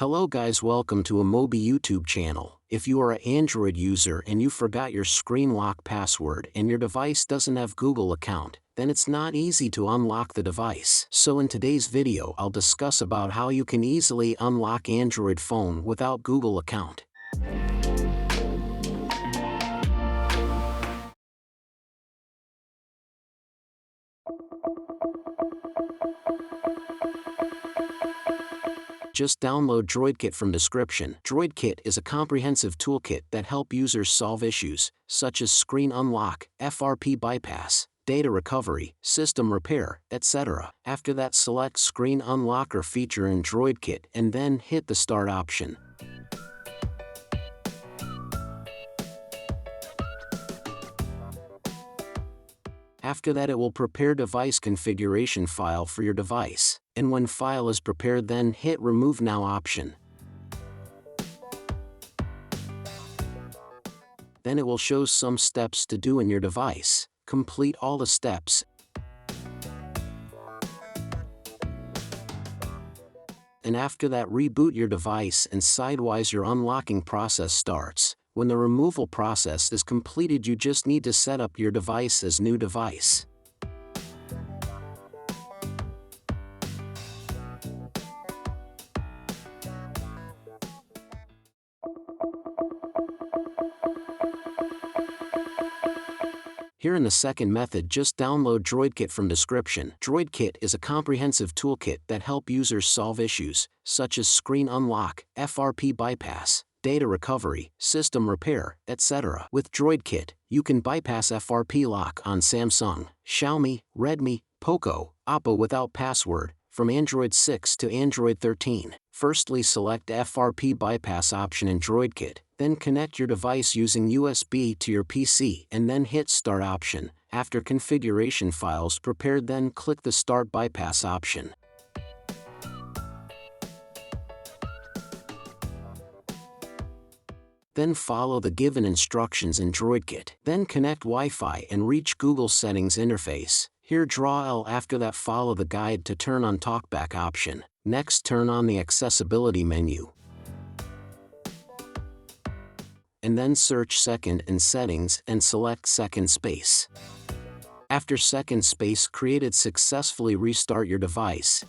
Hello guys, welcome to a Mobi YouTube channel. If you are an Android user and you forgot your screen lock password and your device doesn't have Google account, then it's not easy to unlock the device. So in today's video I'll discuss about how you can easily unlock Android phone without Google account. Just download DroidKit from description. DroidKit is a comprehensive toolkit that helps users solve issues, such as screen unlock, FRP bypass, data recovery, system repair, etc. After that, select Screen Unlocker feature in DroidKit and then hit the Start option. After that, it will prepare device configuration file for your device, and when file is prepared, then hit Remove Now option. Then it will show some steps to do in your device. Complete all the steps. And after that, reboot your device and sidewise your unlocking process starts. When the removal process is completed, you just need to set up your device as new device. Here in the second method, just download DroidKit from description. DroidKit is a comprehensive toolkit that helps users solve issues, such as screen unlock, FRP bypass, data recovery, system repair, etc. With DroidKit, you can bypass FRP lock on Samsung, Xiaomi, Redmi, Poco, Oppo without password, from Android 6 to Android 13. Firstly, select FRP bypass option in DroidKit, then connect your device using USB to your PC and then hit Start option. After configuration files prepared, then click the Start bypass option. Then follow the given instructions in DroidKit. Then connect Wi-Fi and reach Google Settings interface. Here draw L. After that, follow the guide to turn on Talkback option. Next, turn on the accessibility menu. And then search Second in Settings and select Second Space. After Second Space created, successfully restart your device,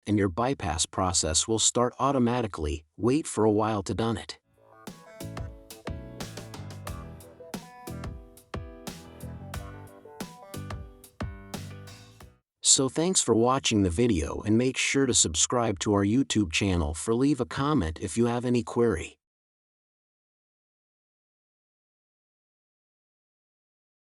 and your bypass process will start automatically. Wait for a while to done it. So thanks for watching the video, and make sure to subscribe to our YouTube channel for leave a comment if you have any query.